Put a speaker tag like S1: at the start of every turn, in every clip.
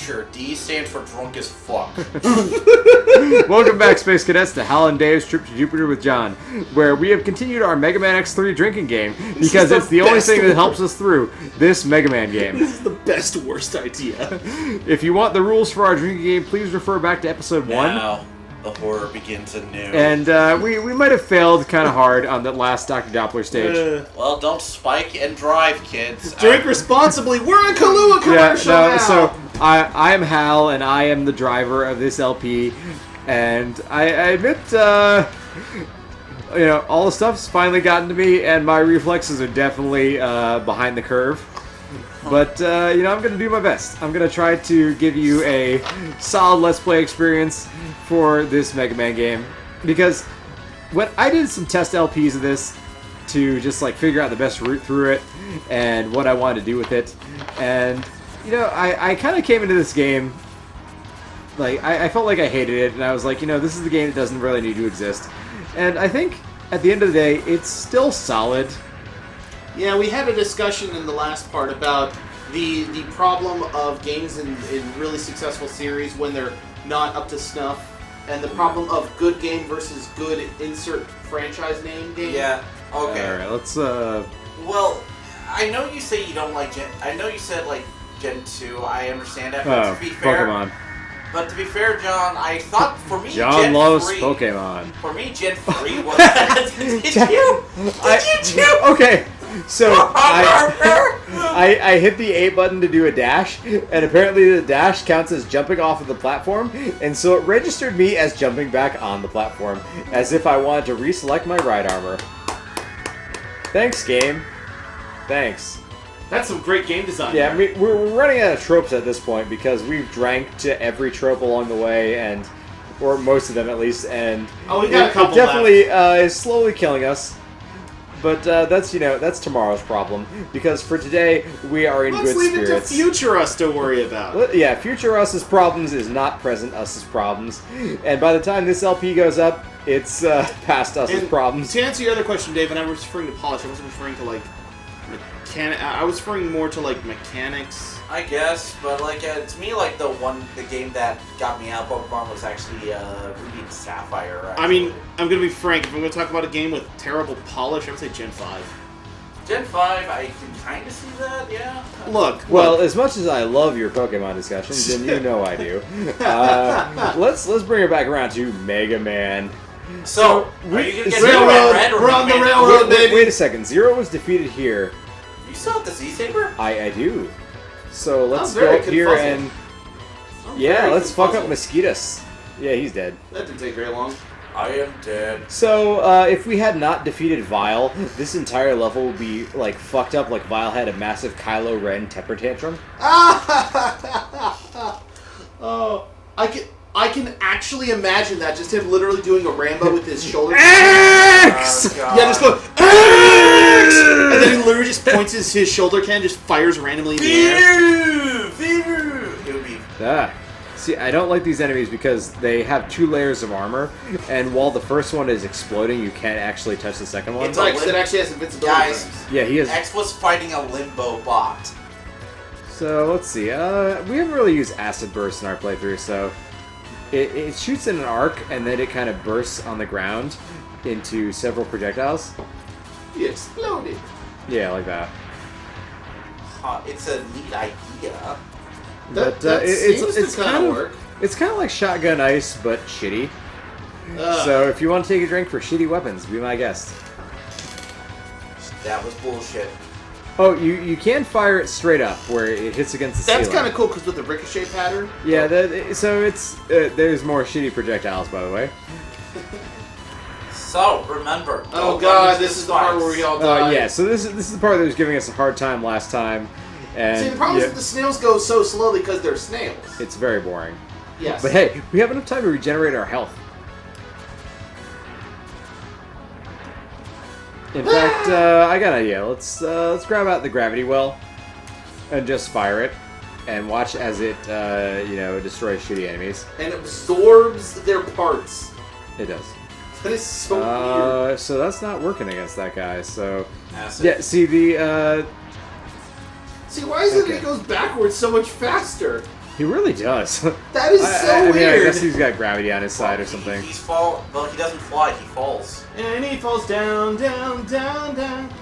S1: future. D stands for drunk as fuck.
S2: Welcome back, Space Cadets, to Hal and Dave's Trip to Jupiter with John, where we have continued our Mega Man X3 drinking game because it's the only thing that helps us through this Mega Man game.
S3: This is the best worst idea.
S2: If you want the rules for our drinking game, please refer back to episode 1.
S1: Now, the horror begins anew.
S2: And we might have failed kind of hard on that last Dr. Doppler stage.
S1: Well, don't spike and drive, kids.
S3: Drink responsibly. We're a Kahlua commercial now.
S2: So I am Hal, and I am the driver of this LP. And I admit, all the stuff's finally gotten to me, and my reflexes are definitely behind the curve. But, I'm going to do my best. I'm going to try to give you a solid Let's Play experience for this Mega Man game. Because when I did some test LPs of this to just, figure out the best route through it and what I wanted to do with it. And, I kind of came into this game, I felt like I hated it, and I was like, this is the game that doesn't really need to exist. And I think, at the end of the day, it's still solid.
S3: Yeah, we had a discussion in the last part about the problem of games in really successful series when they're not up to snuff, and the problem of good game versus good insert franchise name game.
S1: Yeah, okay.
S2: Alright, let's,
S1: Well, I know you say you don't like Gen... I know you said, Gen 2. I understand that, but to be fair...
S2: Pokemon.
S1: But to be fair, John, I thought for me,
S2: John
S1: Gen
S2: loves
S1: 3...
S2: Pokemon.
S1: For me, Gen 3 was... Did you?
S2: Okay, so I hit the A button to do a dash, and apparently the dash counts as jumping off of the platform, and so it registered me as jumping back on the platform, as if I wanted to reselect my ride armor. Thanks, game. Thanks.
S3: That's some great game design.
S2: Yeah, we're running out of tropes at this point because we've drank to every trope along the way, or most of them at least, and
S3: we got a couple
S2: it definitely is slowly killing us. But that's tomorrow's problem, because for today we are in good spirits.
S3: Let's leave it to future us to worry about.
S2: Yeah, future us's problems is not present us's problems, and by the time this LP goes up, it's past us's problems.
S3: To answer your other question, Dave, when I was referring to polish, I wasn't referring to I was referring more to mechanics.
S1: I guess, but to me, the game that got me out of Pokemon was actually Ruby and Sapphire. Actually.
S3: I mean, I'm gonna be frank. If I'm gonna talk about a game with terrible polish, I would say Gen 5.
S1: Gen 5, I can kind of see that. Yeah.
S3: Look.
S2: Well, as much as I love your Pokemon discussions, and you know I do, let's bring it back around to Mega Man.
S1: So are you gonna get
S3: Railroad? We're on the railroad, baby.
S2: Wait a second. Zero was defeated here.
S1: You still have the Z-Sabre?
S2: I do. So let's go up here and... Yeah, let's fuck up Mosquitoes. Yeah, he's dead.
S3: That didn't take very long.
S1: I am dead.
S2: So, if we had not defeated Vile, this entire level would be, fucked up like Vile had a massive Kylo Ren temper tantrum.
S3: Oh, I can actually imagine that. Just him literally doing a Rambo with his shoulder.
S2: X!
S3: Yeah, just go X! And then he literally just points his shoulder can, just fires randomly in the air.
S1: It would be...
S2: See, I don't like these enemies because they have 2 layers of armor, and while the first one is exploding, you can't actually touch the second one.
S3: It's it actually has invincibility.
S1: Guys,
S2: yeah, he has...
S1: X was fighting a limbo bot.
S2: So, let's see. We haven't really used Acid Burst in our playthrough, so... It shoots in an arc, and then it kind of bursts on the ground into several projectiles.
S3: He exploded.
S2: Yeah, like that.
S1: It's a neat idea.
S2: It's kind of work. It's kind of like Shotgun Ice, but shitty. So if you want to take a drink for shitty weapons, be my guest.
S1: That was bullshit.
S2: Oh, you can fire it straight up where it hits against the ceiling.
S3: That's kind of cool because with the ricochet pattern.
S2: Yeah, so it's there's more shitty projectiles, by the way.
S1: So remember.
S3: Oh god, this is the part where we all die.
S2: Yeah, so this is the part that was giving us a hard time last time. And
S3: see, the problem is that the snails go so slowly because they're snails.
S2: It's very boring.
S3: Yes.
S2: But hey, we have enough time to regenerate our health. In fact, I got an idea. Let's grab out the gravity well and just fire it, and watch as it destroys shitty enemies.
S3: And absorbs their parts.
S2: It does.
S3: That is so weird.
S2: So that's not working against that guy. So
S1: Acid.
S2: yeah, see the.
S3: See, why is it goes backwards so much faster?
S2: He really does.
S3: That is so
S2: I mean,
S3: weird.
S2: I guess he's got gravity on his side or something.
S1: Well, he doesn't fly. He falls.
S3: And he falls down, down, down, down.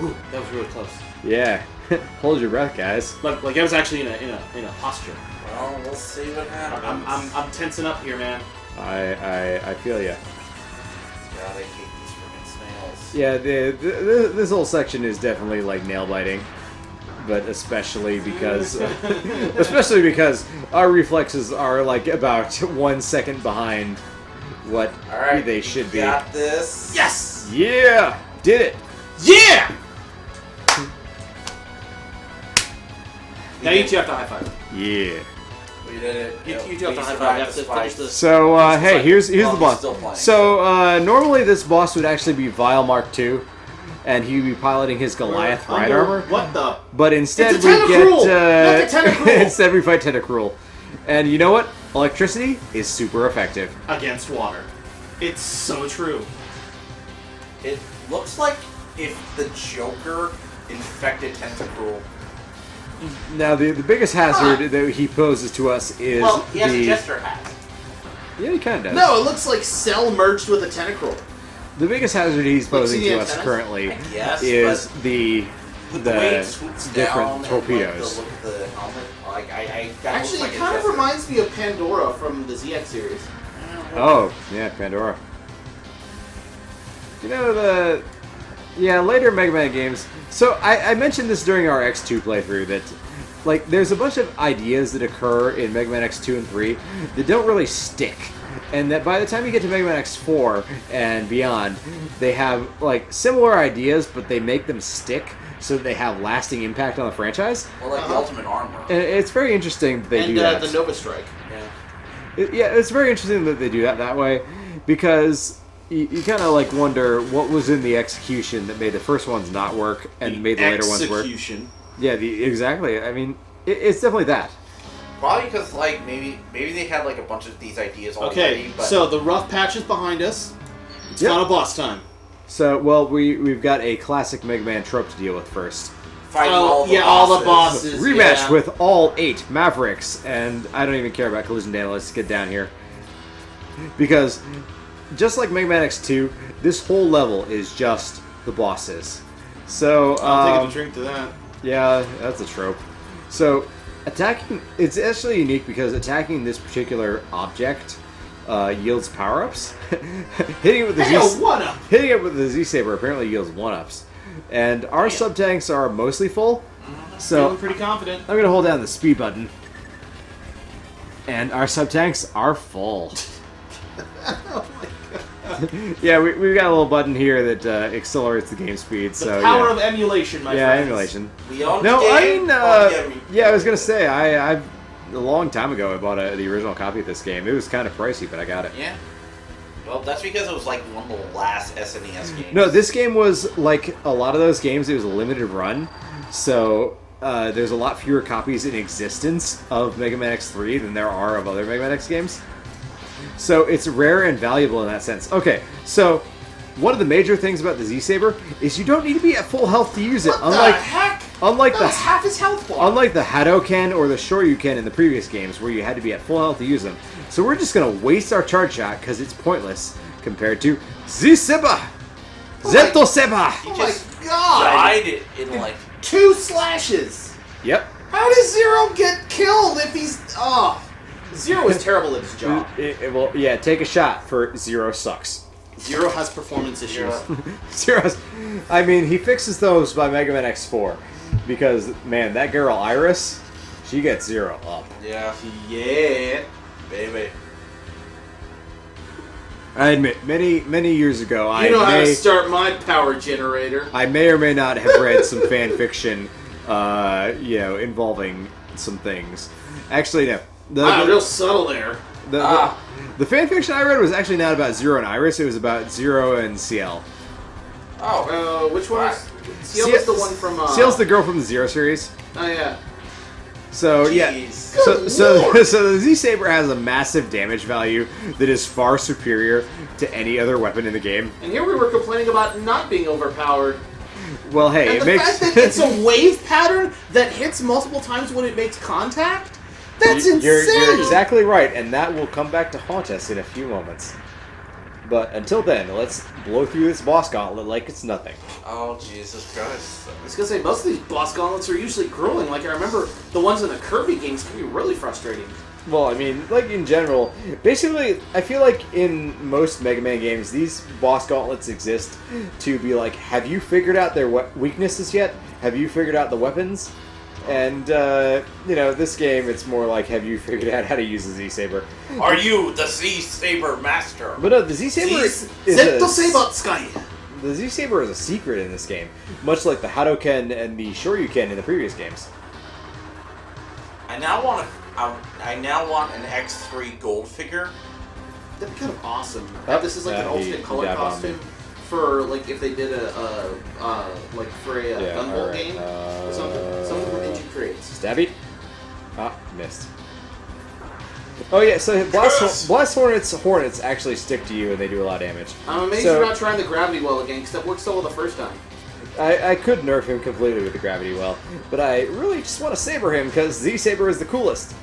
S3: Ooh, that was really close.
S2: Yeah. Hold your breath, guys.
S3: Like I was actually in a posture.
S1: Well, we'll see what happens.
S3: I'm tensing up here, man.
S2: I feel ya.
S1: God, I hate these freaking snails.
S2: Yeah, this whole section is definitely like nail biting, but especially because our reflexes are like about 1 second behind what they should be.
S1: Got this.
S3: Yes!
S2: Yeah, did it.
S3: Yeah! Now you two have to high five.
S2: Yeah.
S1: We did it.
S3: You two have to high five. You have to finish this.
S2: So hey, here's the boss.
S1: Still playing.
S2: So normally this boss would actually be Vile Mark II, and he'd be piloting his Goliath ride armor.
S3: What the?
S2: But instead
S3: It's a
S2: we get
S3: Tentacruel! Not the Tentacruel!
S2: instead we fight Tentacruel, and you know what? Electricity is super effective
S3: Against water. It's so true.
S1: It looks like if the Joker infected Tentacruel.
S2: Now the biggest hazard that he poses to us is
S1: Well, he has a jester hat.
S2: Yeah, he kind of does.
S3: No, it looks like Cell merged with a Tentacruel.
S2: The biggest hazard he's posing
S3: see the
S2: to us
S3: antennas?
S2: currently
S1: I guess,
S2: is the
S1: With the way it swoops
S2: different
S1: down
S2: torpedoes.
S1: And, like, the look of the helmet, like that
S3: Actually,
S1: looks like
S3: it
S1: a
S3: kind of
S1: jester.
S3: reminds me of Pandora from the ZX series.
S2: Oh, yeah, Pandora. You know, later Mega Man games. So, I mentioned this during our X2 playthrough that, like, there's a bunch of ideas that occur in Mega Man X2 and 3 that don't really stick. And that by the time you get to Mega Man X4 and beyond, they have, like, similar ideas, but they make them stick so that they have lasting impact on the franchise.
S1: Or like the Ultimate Armor.
S2: And it's very interesting that they do that.
S3: And the Nova Strike.
S1: Yeah.
S2: It's very interesting that they do that way, because you kind of like wonder what was in the execution that made the first ones not work and made the later ones work.
S3: Execution.
S2: Yeah, exactly. I mean, it's definitely that.
S1: Probably because like maybe they had like a bunch of these ideas already.
S3: Okay,
S1: But
S3: so the rough patch is behind us. It's
S2: Yep.
S3: final boss time.
S2: So, well, we've got a classic Mega Man trope to deal with first.
S1: fighting
S3: all the bosses.
S2: Rematch
S3: yeah.
S2: with all 8 Mavericks, and I don't even care about Collision Data. Let's get down here. Because, just like Mega Man X2, this whole level is just the bosses. So,
S3: I'll take a drink to that.
S2: yeah, that's a trope. So, attacking, it's actually unique because attacking this particular object yields power-ups. Hitting it with the hitting it with the Z-Sabre apparently yields 1-ups. And our sub-tanks are mostly full, so
S3: Feeling pretty confident.
S2: I'm going to hold down the speed button. And our sub-tanks are full. Yeah, we've got a little button here that accelerates the game speed.
S3: The power of emulation, my friends.
S2: emulation.
S1: We own
S2: No,
S1: the game.
S2: I mean, I was going to say, I a long time ago I bought the original copy of this game. It was kind of pricey, but I got it.
S1: Yeah. Well, that's because it was like one of the last SNES games.
S2: No, this game was like a lot of those games. It was a limited run, so there's a lot fewer copies in existence of Mega Man X3 than there are of other Mega Man X games. So it's rare and valuable in that sense. Okay, so one of the major things about the Z-Sabre is you don't need to be at full health to use it.
S3: What the heck?
S2: Unlike
S3: That was half his health bar.
S2: Unlike the Hadoken or the Shoryuken in the previous games, where you had to be at full health to use them. So we're just going to waste our charge shot because it's pointless compared to Z-Sabre! Z-Sabre!
S1: He
S3: Oh
S1: just
S3: my god!
S1: died in like
S3: 2 slashes!
S2: Yep.
S3: How does Zero get killed if he's... Oh. Zero is terrible at his job.
S2: Well, yeah, take a shot for Zero sucks.
S3: Zero has performance issues.
S2: Zero's, I mean, he fixes those by Mega Man X4. Because, man, that girl Iris, she gets Zero up.
S1: Yeah.
S3: Yeah.
S1: Baby.
S2: I admit, many years ago,
S3: You know how to start my power generator.
S2: I may or may not have read some fan fiction, involving some things. Actually, no.
S3: Wow, real subtle there.
S2: The fan fiction I read was actually not about Zero and Iris. It was about Zero and CL.
S1: Oh.
S3: Which one is... CL was the one from...
S2: CL's the girl from the Zero series.
S3: Oh, yeah.
S2: So,
S1: Jeez.
S2: yeah. So the Z-Sabre has a massive damage value that is far superior to any other weapon in the game.
S3: And here we were complaining about not being overpowered.
S2: Well, hey,
S3: And
S2: it
S3: the
S2: makes...
S3: fact that it's a wave pattern that hits multiple times when it makes contact, that's insane!
S2: You're exactly right, and that will come back to haunt us in a few moments. But until then, let's blow through this boss gauntlet like it's nothing.
S1: Oh, Jesus Christ.
S3: I was gonna say, most of these boss gauntlets are usually grueling. Like, I remember the ones in the Kirby games can be really frustrating.
S2: Well, I mean, like in general, basically, I feel like in most Mega Man games, these boss gauntlets exist to be like, have you figured out their weaknesses yet? Have you figured out the weapons? And, you know, this game, it's more like, have you figured out how to use the Z-Sabre?
S1: Are you the Z-Sabre master?
S2: But no, the Z-Sabre is the Z-Sabre is a secret in this game, much like the Hadoken and the Shoryuken in the previous games.
S1: I now want an X3 gold figure.
S3: That'd be kind of awesome.
S2: Oh,
S3: This is like
S2: yeah,
S3: an alternate color
S2: dabbed on
S3: costume for like if they did a Gumball game or something. Some of them Ninja creates.
S2: Stabby? Ah, missed. Oh yeah, so Blast Hornets actually stick to you and they do a lot of damage.
S3: I'm amazed you're not trying the gravity well again, because that worked so well the first time.
S2: I could nerf him completely with the gravity well, but I really just want to saber him because Z-Sabre is the coolest.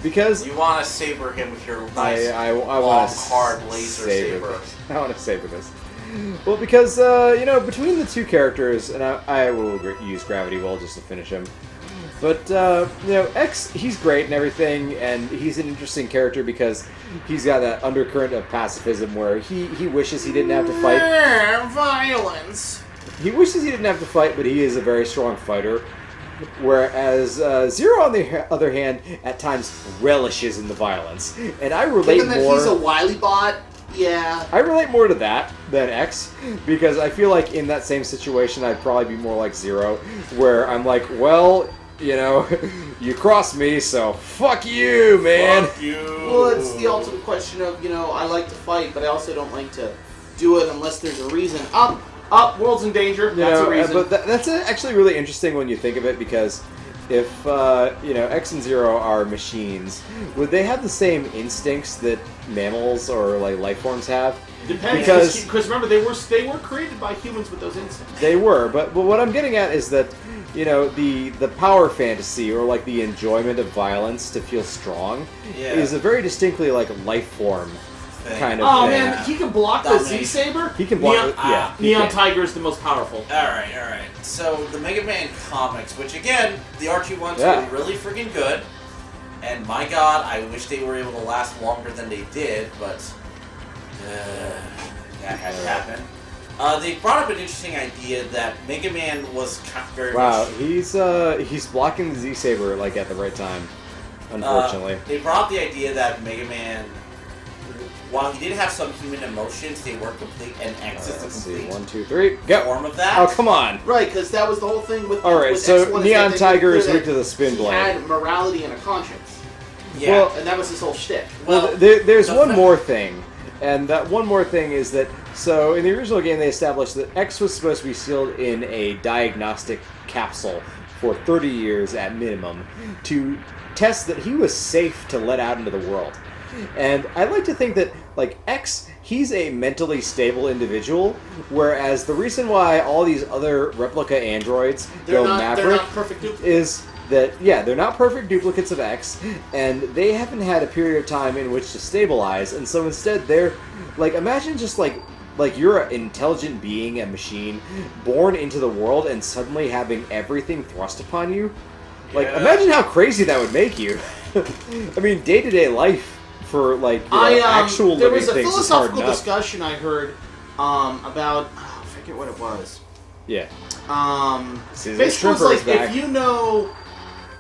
S2: Because
S1: you want to saber him with your nice,
S2: I
S1: long,
S2: want to
S1: hard laser saber.
S2: I want to saber this. Well, because you know, between the two characters, and I will use gravity well just to finish him. But you know, X, he's great and everything, and he's an interesting character because he's got that undercurrent of pacifism where he wishes he didn't have to fight.
S3: Violence.
S2: He wishes he didn't have to fight, but he is a very strong fighter. Whereas Zero, on the other hand, at times relishes in the violence, and I relate
S3: Given that
S2: more.
S3: he's a wily bot, yeah.
S2: I relate more to that than X because I feel like in that same situation, I'd probably be more like Zero, where I'm like, well, you know, you crossed me, so fuck you, man.
S1: Fuck you.
S3: Well, it's the ultimate question of, you know, I like to fight, but I also don't like to do it unless there's a reason. Up, world's in danger. That's a reason.
S2: But that's actually really interesting when you think of it, because if you know, X and Zero are machines, would they have the same instincts that mammals or like life forms have?
S3: Depends, because remember they were created by humans with those instincts.
S2: They were, but what I'm getting at is that, you know, the power fantasy or like the enjoyment of violence to feel strong is a very distinctly like life form kind of thing.
S3: Man, he can block the Z-Sabre?
S2: He can block
S3: Neon Tiger is the most powerful.
S1: Alright. So, the Mega Man comics, which again, the Archie ones were really freaking good. And my god, I wish they were able to last longer than they did, but that had to happen. They brought up an interesting idea that Mega Man was very much...
S2: he's blocking the Z-Sabre like at the right time, unfortunately.
S1: They brought up the idea that Mega Man, while he did have some human emotions, they weren't complete, and X is the complete
S2: 1, 2, 3, go!
S1: form of that.
S2: Oh, come on!
S3: Right, because that was the whole thing with
S2: Alright,
S3: with
S2: so
S3: X1
S2: Neon
S3: is that
S2: Tiger is weak to the spin blade.
S3: He had morality and a conscience.
S1: Yeah.
S2: Well,
S3: And that was his whole shtick.
S2: Well, there's one more thing, and that one more thing is that, so in the original game they established that X was supposed to be sealed in a diagnostic capsule for 30 years at minimum to test that he was safe to let out into the world. And I like to think that, like, X, he's a mentally stable individual, whereas the reason why all these other replica androids go Maverick
S3: they're not perfect
S2: is that, yeah, they're not perfect duplicates of X, and they haven't had a period of time in which to stabilize, and so instead they're, like, imagine just, like you're an intelligent being, a machine, born into the world, and suddenly having everything thrust upon you. Like, imagine how crazy that would make you. I mean, day-to-day life for, like, actual
S3: there
S2: living
S3: was a
S2: things is hard
S3: philosophical
S2: enough.
S3: discussion I heard about, I forget what it was.
S2: Yeah.
S3: Basically, it's like,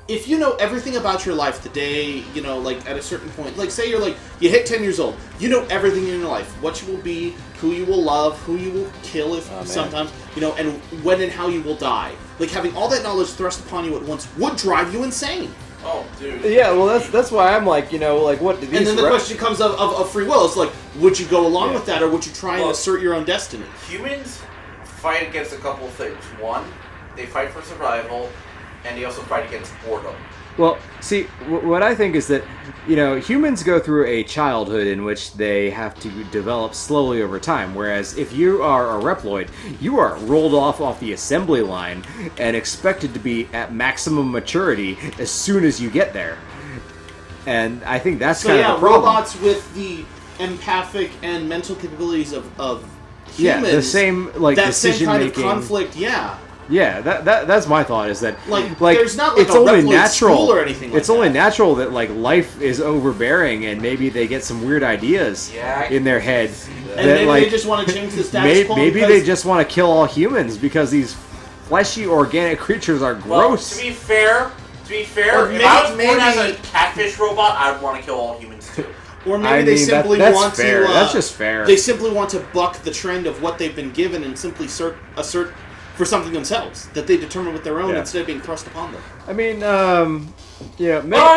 S3: if you know everything about your life the day, you know, like, at a certain point, like, say you're, like, you hit 10 years old, you know everything in your life, what you will be, who you will love, who you will kill sometimes, you know, and when and how you will die. Like, having all that knowledge thrust upon you at once would drive you insane.
S1: Oh, dude.
S2: Yeah, well, that's why I'm like, you know, like, what do these...
S3: And then the question comes of free will. It's like, would you go along with that, or would you try and assert your own destiny?
S1: Humans fight against a couple of things. One, they fight for survival, and they also fight against boredom.
S2: Well, see, what I think is that, humans go through a childhood in which they have to develop slowly over time, whereas if you are a Reploid, you are rolled off the assembly line and expected to be at maximum maturity as soon as you get there. And I think that's kind of the problem.
S3: Robots with the empathic and mental capabilities of humans.
S2: Yeah, the same, like,
S3: that same
S2: decision
S3: kind
S2: making.
S3: of conflict, yeah.
S2: Yeah, that's my thought. Is that
S3: like there's not like
S2: it's
S3: a
S2: only
S3: Reploid
S2: natural
S3: school or anything like
S2: it's only natural that like life is overbearing and maybe they get some weird ideas
S1: Yeah,
S2: in their head.
S3: And maybe they just want to change the status quo.
S2: Maybe they just want to kill all humans because these fleshy organic creatures are gross.
S1: Well, to be fair,
S3: Or
S1: if I was born as a
S3: maybe-
S1: catfish robot, I'd want to kill all humans too.
S3: Or maybe they simply
S2: that's
S3: want
S2: fair.
S3: to.
S2: That's just fair.
S3: They simply want to buck the trend of what they've been given and simply assert for something themselves that they determine with their own instead of being thrust upon them.
S2: I mean,
S1: I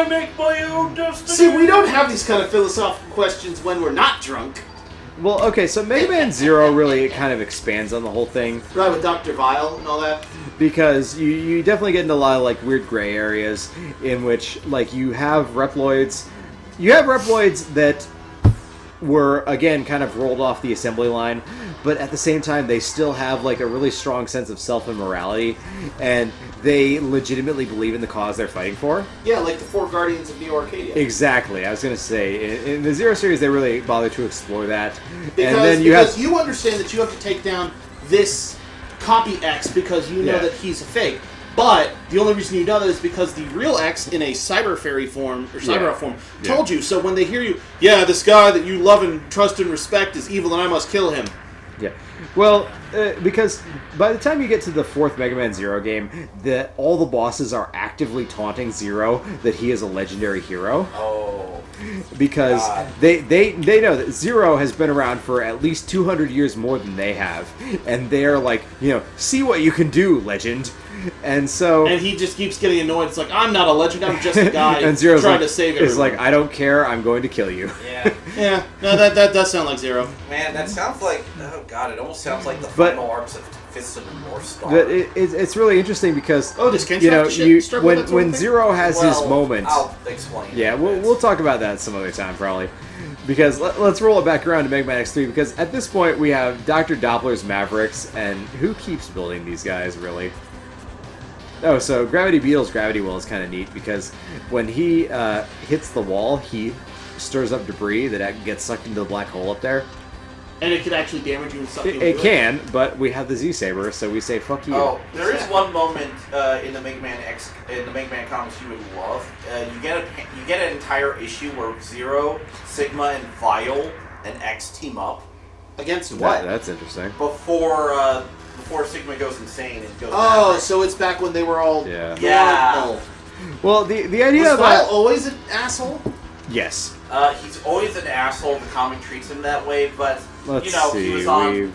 S1: make my own destiny.
S3: See, we don't have these kind of philosophical questions when we're not drunk.
S2: well, okay, so Mega Man Zero really kind of expands on the whole thing.
S3: Right, with Dr. Vile and all that.
S2: Because you definitely get into a lot of like weird gray areas in which like you have Reploids that were again kind of rolled off the assembly line, but at the same time they still have like a really strong sense of self and morality, and they legitimately believe in the cause they're fighting for.
S3: Yeah, like the four Guardians of Neo Arcadia.
S2: Exactly. I was going to say in the Zero series they really bother to explore that.
S3: Because,
S2: and then
S3: you understand that you have to take down this copy X because you know
S2: Yeah.
S3: that he's a fake. But the only reason you know that is because the real X in a cyber fairy form or cyber form told you. So when they hear you, this guy that you love and trust and respect is evil and I must kill him.
S2: Yeah. Well, because by the time you get to the fourth Mega Man Zero game, all the bosses are actively taunting Zero that he is a legendary hero.
S1: Oh.
S2: Because
S1: God.
S2: they know that Zero has been around for at least 200 years more than they have. And they're like, see what you can do, legend. And so...
S3: And he just keeps getting annoyed. It's like, I'm not a legend, I'm just a guy
S2: and Zero's
S3: trying
S2: like,
S3: to save everyone.
S2: It's like, I don't care, I'm going to kill you.
S1: Yeah.
S3: Yeah, no, that does sound like Zero.
S1: Man, that sounds like... Oh, God, it almost sounds like the final arcs of Fists of the North Star.
S2: But it's really interesting because...
S3: just can't you have to struggle with that sort of
S2: when
S3: thing?
S2: Zero has his moment...
S1: I'll explain.
S2: Yeah, we'll talk about that some other time, probably. Because let's roll it back around to Mega Man X3, because at this point we have Dr. Doppler's Mavericks, and who keeps building these guys, really? Oh, so Gravity Beetle's Gravity Well is kind of neat, because when he hits the wall, he stirs up debris that gets sucked into the black hole up there.
S3: And it could actually damage you and suck you into
S2: It can, but we have the Z-Sabre, so we say, fuck you.
S1: Oh, there is one moment in the Mega Man comics you would love. You get an entire issue where Zero, Sigma, and Vile and X team up.
S3: Against what?
S2: That's interesting.
S1: Before Sigma goes insane and goes.
S3: Oh,
S1: maverick.
S3: so it's back when they were all.
S1: Yeah.
S2: Well, the idea
S3: Was
S2: of
S3: Vile always an asshole?
S2: Yes.
S1: He's always an asshole. The comic treats him that way, but
S2: Let's
S1: he was
S2: see,
S1: on.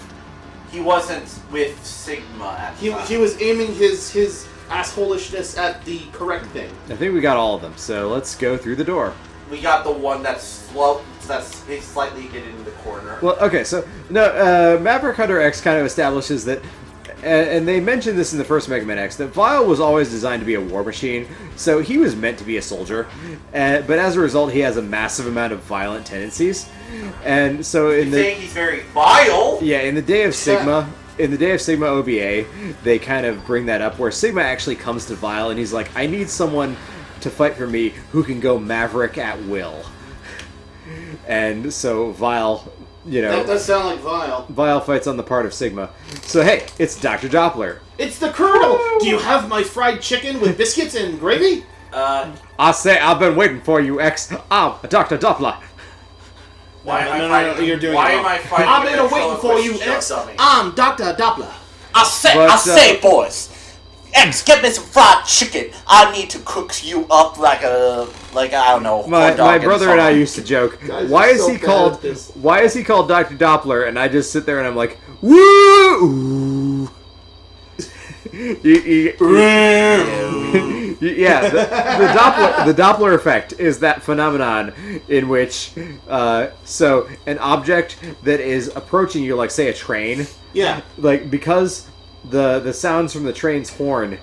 S1: He wasn't with Sigma at the time.
S3: He was aiming his assholishness at the correct thing.
S2: I think we got all of them, so let's go through the door.
S1: We got the one that's slow. That's slightly hidden in the corner.
S2: Well, okay, so no, Maverick Hunter X kind of establishes that, and they mentioned this in the first Mega Man X, that Vile was always designed to be a war machine, so he was meant to be a soldier, but as a result, he has a massive amount of violent tendencies, and so
S1: he's very vile.
S2: Yeah, in the Day of Sigma. In the Day of Sigma OVA, they kind of bring that up, where Sigma actually comes to Vile, and he's like, I need someone to fight for me who can go Maverick at will. And so Vile,
S3: That does sound like Vile.
S2: Vile fights on the part of Sigma. So hey, it's Dr. Doppler.
S3: It's the Colonel! Do you have my fried chicken with biscuits and gravy?
S2: I say I've been waiting for you, X. I'm Dr. Doppler.
S1: Why am I fighting?
S3: I've been waiting for you, X. I'm Dr. Doppler.
S1: I say, boys. X, get me some fried chicken. I need to cook you up like I don't know.
S2: My brother and I used to joke.
S3: Guys
S2: Why
S3: are
S2: is
S3: so
S2: he
S3: bad
S2: called?
S3: at this.
S2: Why is he called Dr. Doppler? And I just sit there and I'm like, woo! Yeah, the Doppler effect is that phenomenon in which, so an object that is approaching you, like say a train,
S3: Yeah.
S2: like because the sounds from the train's horn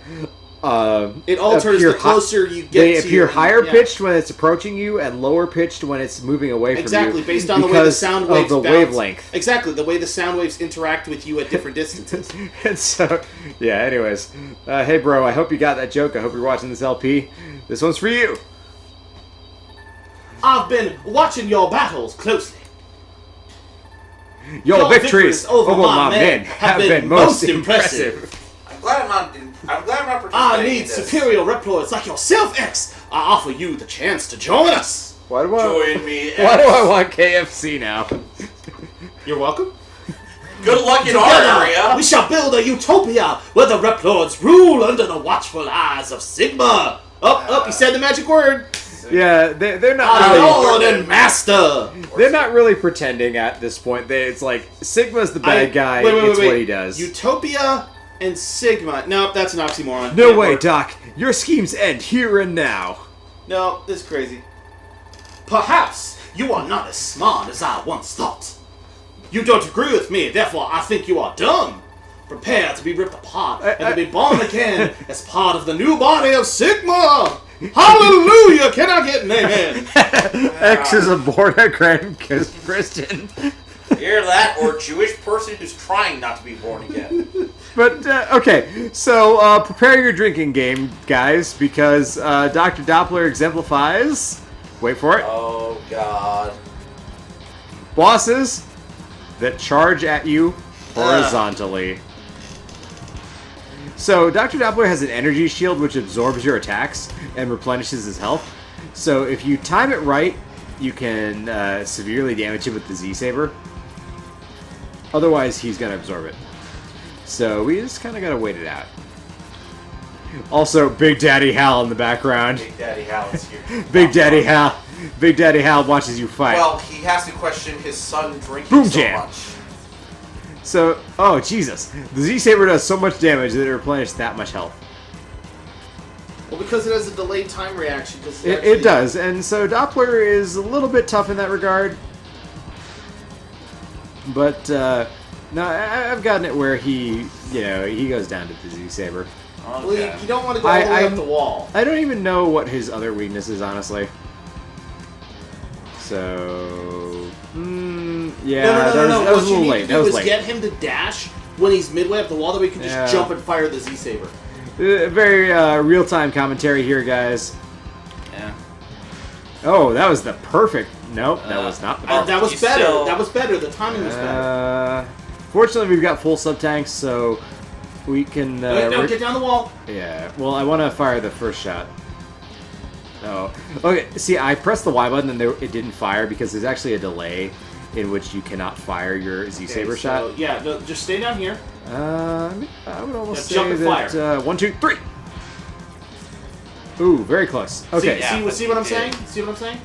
S3: It alters
S2: appear
S3: the closer you get
S2: They
S3: to
S2: appear
S3: your-
S2: higher
S3: yeah.
S2: pitched when it's approaching you and lower pitched when it's moving away from
S3: Exactly,
S2: you.
S3: based on the way the
S2: because
S3: sound
S2: of
S3: waves
S2: the
S3: bounce.
S2: wavelength.
S3: Exactly, the way the sound waves interact with you at different distances.
S2: And so, yeah, anyways. Hey, bro, I hope you got that joke. I hope you're watching this LP. This one's for you.
S3: I've been watching your battles closely.
S2: Your victories over my men have been most impressive.
S1: I'm glad I'm not participating
S3: I need
S1: in this.
S3: superior reploids like yourself, X. I offer you the chance to join us.
S2: Why do I,
S1: Join me.
S2: why do I want KFC now?
S3: You're welcome.
S1: Good luck in our
S3: Together,
S1: area.
S3: we shall build a utopia where the Replords rule under the watchful eyes of Sigma. Up, you said the magic word.
S2: Yeah, they're not
S3: Our
S2: really...
S3: Lord and Master.
S2: They're not really pretending at this point. It's like, Sigma's the bad guy, it's what he does.
S3: Utopia and Sigma. No, that's an oxymoron.
S2: No
S3: Can't
S2: way,
S3: work.
S2: Doc. Your schemes end here and now.
S3: No, this is crazy. Perhaps you are not as smart as I once thought. You don't agree with me, therefore I think you are dumb. Prepare to be ripped apart and to be born again as part of the new body of Sigma. Hallelujah! Can I get an amen?
S2: X is a born-again Christian.
S1: Hear that? Or a Jewish person who's trying not to be born again.
S2: But, okay, so prepare your drinking game, guys, because Dr. Doppler exemplifies... Wait for it.
S1: Oh, God.
S2: Bosses that charge at you horizontally. So, Dr. Doppler has an energy shield which absorbs your attacks and replenishes his health. So, if you time it right, you can severely damage him with the Z-Sabre. Otherwise, he's going to absorb it. So, we just kind of got to wait it out. Also, Big Daddy Hal in the background.
S1: Big Daddy Hal is here.
S2: Big Daddy Hal. Big Daddy Hal watches you fight.
S1: Well, he has to question his son drinking
S2: Boom
S1: so
S2: jam.
S1: much.
S2: So, oh Jesus, the Z-Sabre does so much damage that it replenishes that much health.
S3: Well, because it has a delayed time reaction.
S2: It does, and so Doppler is a little bit tough in that regard. But no, I've gotten it where he goes down to the Z-Sabre.
S1: Okay.
S3: Well, you don't want to go all the way up the wall.
S2: I don't even know what his other weakness is, honestly. So, yeah, that was a little late. That was late.
S3: Get him to dash when he's midway up the wall, that we can just jump and fire the Z-Sabre.
S2: Very real-time commentary here, guys.
S1: Yeah.
S2: Oh, that was the perfect... Nope, that was not the perfect.
S3: That was
S1: He's
S3: better.
S1: still-
S3: That was better. The timing was better.
S2: Fortunately, we've got full sub-tanks, so we can...
S3: Don't get down the wall.
S2: Yeah, well, I want to fire the first shot. Oh. Okay, see, I pressed the Y button and it didn't fire because there's actually a delay in which you cannot fire your Z-Sabre shot.
S3: Yeah, just stay down here.
S2: I would almost
S3: Jump
S2: say
S3: and
S2: that...
S3: fire.
S2: 1, 2, 3! Ooh, very close. Okay.
S3: See what I'm saying? See what I'm saying?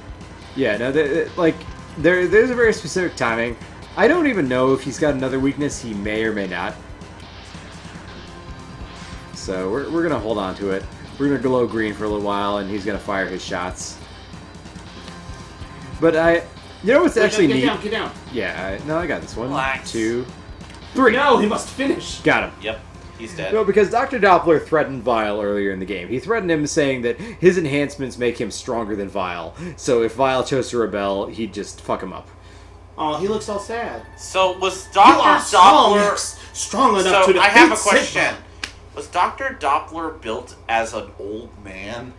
S2: Yeah, no, there's a very specific timing. I don't even know if he's got another weakness. He may or may not. So we're gonna hold on to it. We're gonna glow green for a little while, and he's gonna fire his shots. But you know what's actually neat?
S3: Get down.
S2: Yeah, no, I got this one.
S1: Relax.
S2: 2, 3.
S3: No, he must finish.
S2: Got him.
S1: Yep. He's dead.
S2: No, because Dr. Doppler threatened Vile earlier in the game. He threatened him saying that his enhancements make him stronger than Vile. So if Vile chose to rebel, he'd just fuck him up.
S3: Oh, he looks all sad.
S1: So was
S3: You are
S1: Dr. Doppler...
S3: strong enough to
S1: So
S3: defeat
S1: I have a
S3: Sigma.
S1: question. Was Dr. Doppler built as an old man?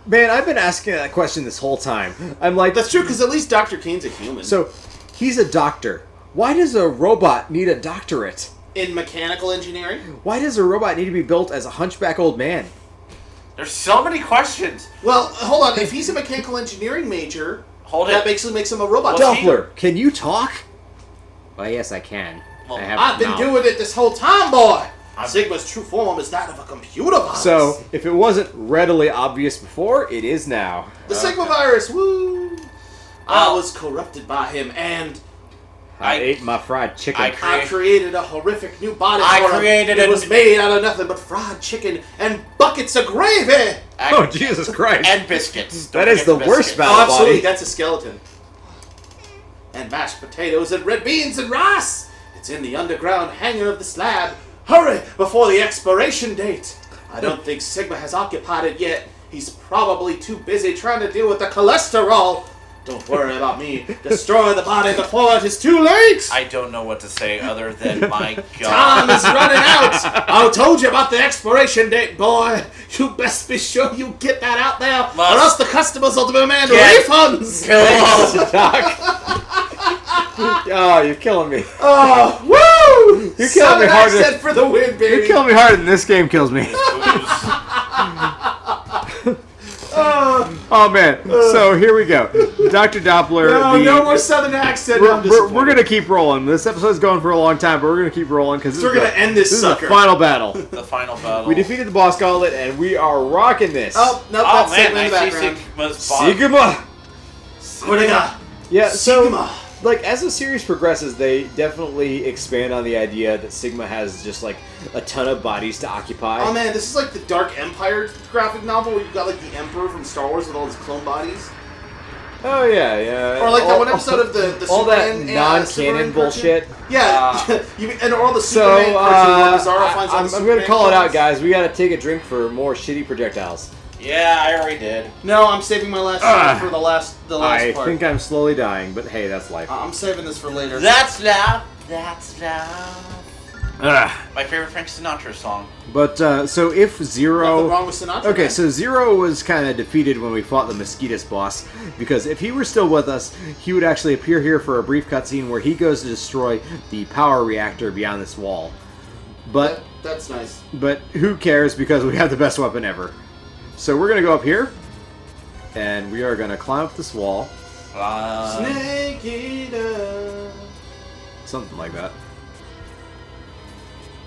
S2: Man, I've been asking that question this whole time. I'm like...
S3: That's true, because at least Dr. Kane's a human.
S2: So, he's a doctor. Why does a robot need a doctorate?
S3: in mechanical engineering?
S2: Why does a robot need to be built as a hunchback old man?
S1: There's so many questions.
S3: Well, hold on. If he's a mechanical engineering major, that basically makes him a robot.
S1: Well,
S2: Doppler, can you talk? Well, yes, I can.
S1: Well,
S3: I've been doing it this whole time, boy. Sigma's true form is that of a computer virus.
S2: So, if it wasn't readily obvious before, it is now.
S3: The Sigma virus, woo! I was corrupted by him, and
S2: I ate my fried chicken.
S3: I created a horrific new body
S1: I
S3: for him.
S1: created
S3: It
S1: a-
S3: was made out of nothing but fried chicken and buckets of gravy.
S2: Oh, Jesus Christ.
S1: And biscuits.
S2: That
S1: Don't
S2: is
S1: forget
S2: the worst
S1: biscuits.
S2: battle
S3: Oh, absolutely,
S2: body.
S3: that's a skeleton. And mashed potatoes and red beans and rice. It's in the underground hangar of the slab. Hurry before the expiration date. I don't think Sigma has occupied it yet. He's probably too busy trying to deal with the cholesterol. Don't worry about me. Destroy the body before it is too late.
S1: I don't know what to say other than my
S3: Time
S1: God.
S3: is running out. I told you about the expiration date, boy. You best be sure you get that out there, or else the customers will demand refunds.
S2: Oh, you're killing me.
S3: Oh, woo!
S2: You're killing me harder.
S3: Accent for the win, baby.
S2: You're killing me harder than this game kills me. Oh man, so here we go. Dr. Doppler.
S3: No more Southern accent.
S2: We're gonna keep rolling. This episode's going for a long time, but we're gonna keep rolling because
S3: we're gonna end this sucker.
S2: Is the final battle.
S1: The final battle.
S2: We defeated the boss gauntlet, and we are rocking this.
S3: Oh, no,
S1: Oh
S3: that's
S1: man,
S3: Sigma in the
S1: I see
S3: background.
S1: Sigma's
S2: Sigma.
S3: What do you got?
S2: Yeah, so
S3: Sigma.
S2: like as the series progresses, they definitely expand on the idea that Sigma has just like a ton of bodies to occupy.
S3: Oh man, this is like the Dark Empire graphic novel where you've got like the Emperor from Star Wars with all his clone bodies.
S2: Oh yeah.
S3: Or like that one episode of the
S2: all that
S3: Superman,
S2: non-canon
S3: Superman
S2: bullshit.
S3: Yeah, and all the
S2: So
S3: Superman where Bizarro finds all the
S2: I'm
S3: Superman
S2: gonna call it out,
S3: clones.
S2: guys. We gotta take a drink for more shitty projectiles.
S1: Yeah, I already did.
S3: No, I'm saving my last one for the last
S2: I
S3: part.
S2: think I'm slowly dying, but hey, that's life.
S3: I'm saving this for later.
S1: That's loud. That's loud. My favorite Frank Sinatra song.
S2: But so if Zero.
S3: Nothing wrong with Sinatra.
S2: Okay,
S3: man.
S2: so Zero was kind of defeated when we fought the Mosquitos boss, because if he were still with us, he would actually appear here for a brief cutscene where he goes to destroy the power reactor beyond this wall. But
S3: that's nice.
S2: But who cares, because we have the best weapon ever. So we're going to go up here, and we are going to climb up this wall.
S3: Snake eater.
S2: Something like that.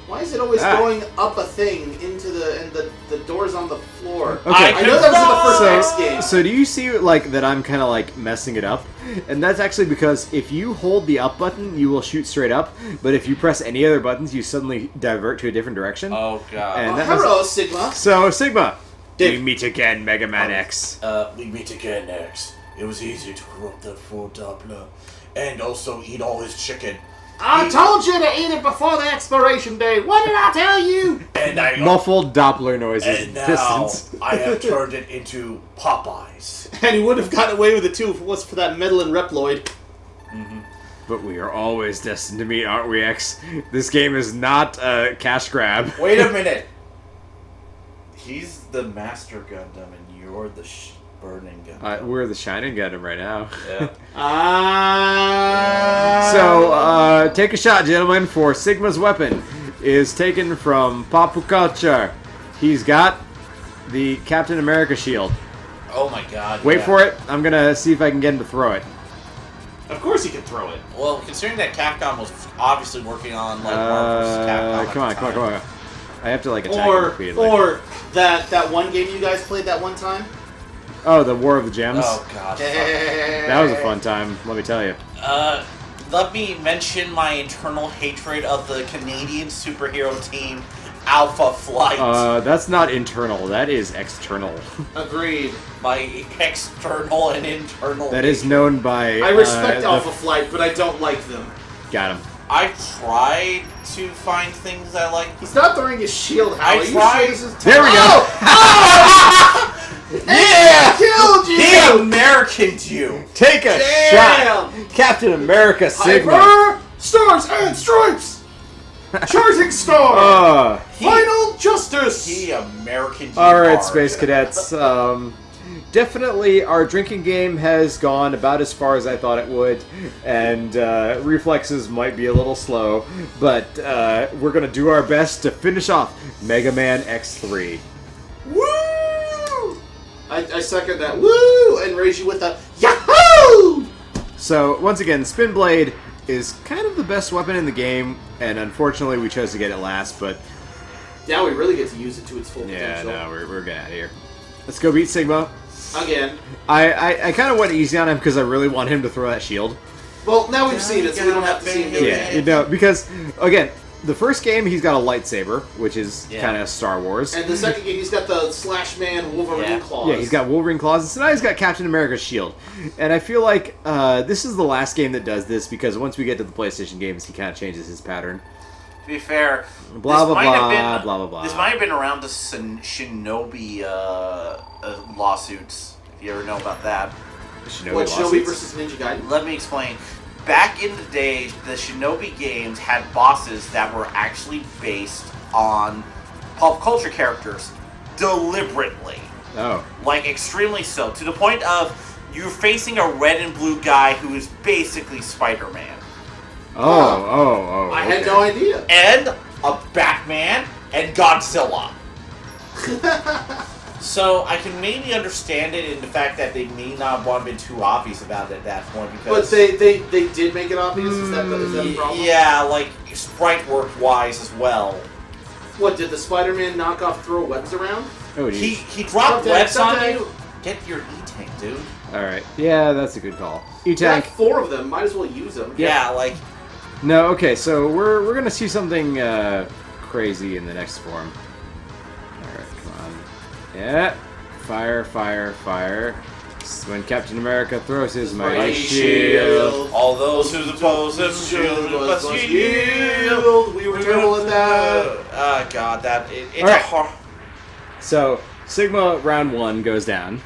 S3: Why is it always going up a thing into the door's on the floor?
S2: Okay.
S3: I know that was in the first X game.
S2: So do you see like that I'm kind of like messing it up? And that's actually because if you hold the up button, you will shoot straight up. But if you press any other buttons, you suddenly divert to a different direction.
S1: Oh god.
S2: And
S3: hello, Sigma.
S2: So Sigma,
S3: Dave.
S2: we meet again, Mega Man X.
S4: We meet again, X. It was easy to corrupt that fool Doppler, and also eat all his chicken.
S3: I told you to eat it before the expiration date. What did I tell you?
S4: And I
S2: Muffled Doppler noises
S4: and
S2: in
S4: now
S2: distance.
S4: I have turned it into Popeyes.
S3: And he would have gotten away with it too if it wasn't for that meddling Reploid.
S2: But we are always destined to meet, aren't we, X? This game is not a cash grab.
S1: Wait a minute. He's the Master Gundam and you're the Burning Gundam.
S2: We're the Shining Gundam right now.
S1: Yeah.
S2: So, take a shot, gentlemen, for Sigma's weapon is taken from Papu Culture. He's got the Captain America shield.
S1: Oh my god.
S2: Wait
S1: yeah.
S2: for it. I'm gonna see if I can get him to throw it.
S3: Of course he can throw it.
S1: Well, considering that Capcom was obviously working on like Marvel vs. Capcom.
S2: Come on, come on, come on. I have to like attack him
S3: Or
S2: repeatedly.
S3: that one game you guys played that one time.
S2: Oh, the War of the Gems.
S1: Oh god. fuck.
S2: That was a fun time, let me tell you.
S1: Let me mention my internal hatred of the Canadian superhero team, Alpha Flight.
S2: That's not internal, that is external.
S3: Agreed.
S1: My external and internal.
S2: That is known by...
S3: I respect
S2: the-
S3: Alpha Flight, but I don't like them.
S2: Got him.
S1: I tried to find things I like.
S3: He's not throwing his shield, Hal.
S1: I
S3: Are you
S1: tried.
S3: sure this is
S2: There we go!
S3: Yeah! Killed you!
S1: He Americaned you!
S2: Take a shot! Captain America Sigma!
S3: Hyper Stars and Stripes! Charging Star! Final Justice!
S1: He Americaned you.
S2: Alright,
S1: hard.
S2: Space Cadets. Definitely our drinking game has gone about as far as I thought it would, and reflexes might be a little slow, but we're going to do our best to finish off Mega Man X3.
S3: Woo! I second that. Woo! And raise you with a Yahoo!
S2: So, once again, Spin Blade is kind of the best weapon in the game, and unfortunately we chose to get it last, but...
S3: Now we really get to use it to its full
S2: Yeah,
S3: potential.
S2: no, we're getting out of here. Let's go beat Sigma.
S3: Again.
S2: I kind of went easy on him because I really want him to throw that shield.
S3: Well, now we've seen it, so we don't have to see him do
S2: Yeah,
S3: it.
S2: you know, because, again, the first game he's got a lightsaber, which is
S1: Yeah.
S2: kind of Star Wars.
S3: And the second game, he's got the Slash Man Wolverine
S1: Yeah.
S3: claws.
S2: Yeah, he's got Wolverine claws, and so now he's got Captain America's shield. And I feel like this is the last game that does this, because once we get to the PlayStation games, he kind of changes his pattern.
S1: To be fair,
S2: Blah,
S1: this
S2: blah,
S1: might have
S2: blah,
S1: been,
S2: blah, blah, blah.
S1: This might have been around the Shinobi lawsuits. If you ever know about that.
S3: What, Shinobi versus Ninja Gaiden?
S1: Let me explain. Back in the day, the Shinobi games had bosses that were actually based on pop culture characters deliberately.
S2: Oh.
S1: Like, extremely so. To the point of you're facing a red and blue guy who is basically Spider-Man.
S2: Oh.
S3: I had no idea.
S1: And a Batman and Godzilla. So I can maybe understand it in the fact that they may not want to be too obvious about it at that point because.
S3: But they did make it obvious. Is that the problem?
S1: Yeah, like sprite work wise as well.
S3: What did the Spider-Man knockoff throw webs around?
S2: Oh,
S1: He dropped webs on you. Get your E-tank, dude.
S2: All right. Yeah, that's a good call. E-tank.
S3: 4 of them. Might as well use them.
S1: Yeah, like.
S2: No. Okay. So we're gonna see something crazy in the next form. All right. Come on. Yeah. Fire. This is when Captain America throws his mighty shield.
S1: All those who oppose him must yield.
S3: We were terrible at that.
S1: God, it's
S2: Alright.
S1: a hard.
S2: So Sigma round 1 goes down,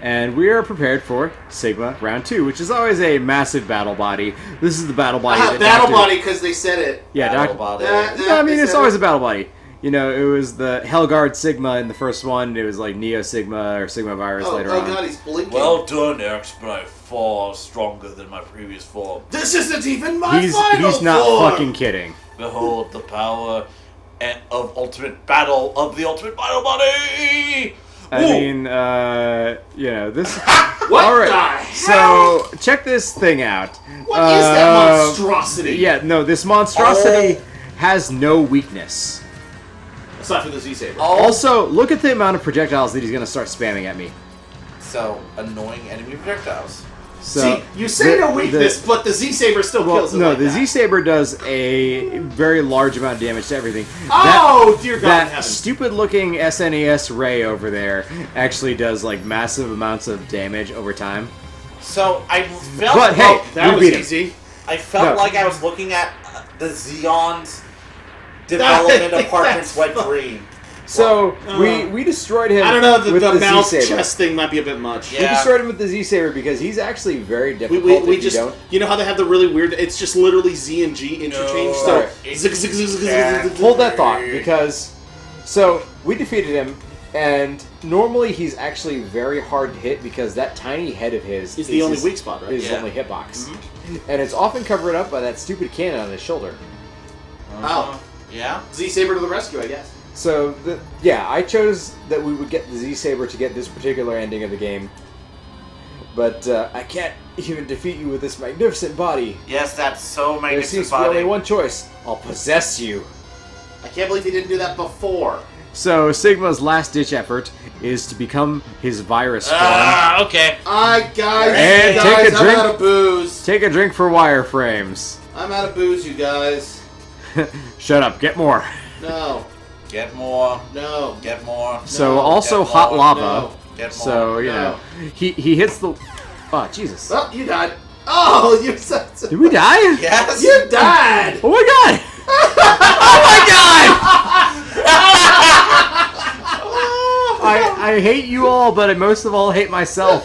S2: and we are prepared for Sigma round 2, which is always a massive battle body. This is the battle body. that
S3: Battle
S2: Dr.
S3: body because they said it.
S2: Yeah,
S1: Battle
S2: Doctor.
S1: body.
S2: I mean, it's always a battle body. You know, it was the Hellguard Sigma in the first one. It was like Neo Sigma or Sigma Virus later on.
S3: God, he's blinking.
S1: Well done, X, but I'm far stronger than my previous form.
S3: This isn't even my
S2: He's
S3: final
S2: not
S3: form.
S2: fucking kidding.
S1: Behold the power of ultimate battle of the ultimate battle body.
S2: I mean, you know, this.
S3: What
S2: All right.
S3: the hell?
S2: So check this thing out.
S3: What is that monstrosity?
S2: Yeah, no, this monstrosity has no weakness.
S3: Aside from the Z-Sabre.
S2: Also, look at the amount of projectiles that he's going to start spamming at me.
S1: So annoying enemy projectiles.
S2: So
S3: See, you say no weakness, but the Z-Sabre still kills it.
S2: No,
S3: like
S2: the
S3: that.
S2: Z-Sabre does a very large amount of damage to everything.
S3: Oh, dear God in
S2: That
S3: heaven.
S2: stupid-looking SNES Ray over there actually does like massive amounts of damage over time.
S1: So I felt.
S2: But hey,
S3: That
S2: we
S3: was
S2: beat him.
S3: easy.
S1: I felt
S2: No.
S1: like I was looking at the Xeon's development
S3: That's
S1: apartment's wet dream.
S2: So we destroyed him.
S3: I don't know,
S2: with
S3: the mouth
S2: Z-Sabre.
S3: chest thing might be a bit much.
S1: Yeah.
S2: We destroyed him with the Z-Sabre because he's actually very difficult
S3: We
S2: if
S3: just,
S2: you don't.
S3: you know how they have the really weird, it's just literally Z and G interchange, so
S2: Alright.
S3: zig, zig, zig, zig, zig,
S1: Yeah.
S3: zig, zig,
S2: Hold that thought, because so we defeated him, and normally he's actually very hard to hit because that tiny head of his
S3: Is the only
S2: his-
S3: weak spot, right?
S2: Is his
S1: Yeah.
S2: only hitbox, and it's often covered up by that stupid cannon on his shoulder.
S3: Oh.
S1: Yeah.
S3: Z-Sabre to the rescue, I guess.
S2: So yeah, I chose that we would get the Z-Sabre to get this particular ending of the game, but I can't even defeat you with this magnificent body.
S1: Yes, that's so
S2: There
S1: magnificent
S2: seems to be
S1: body.
S2: only one choice: I'll possess you.
S3: I can't believe he didn't do that before.
S2: So Sigma's last-ditch effort is to become his virus form.
S1: Okay.
S3: And
S2: take a
S3: I'm
S2: drink.
S3: out of booze.
S2: Take a drink for wireframes.
S3: I'm out of booze, you guys.
S2: Shut up, get more.
S3: No.
S1: Get more.
S3: No.
S1: Get more.
S2: So
S3: No,
S2: also
S1: get
S2: hot
S1: more,
S2: lava.
S3: no.
S1: Get more.
S2: So, you
S3: No.
S2: know, he hits the... Oh, Jesus.
S3: Oh, you died. Oh, you said so.
S2: Did we die?
S1: Yes.
S3: You died.
S2: Oh my god! Oh my god! I hate you all, but I most of all hate myself.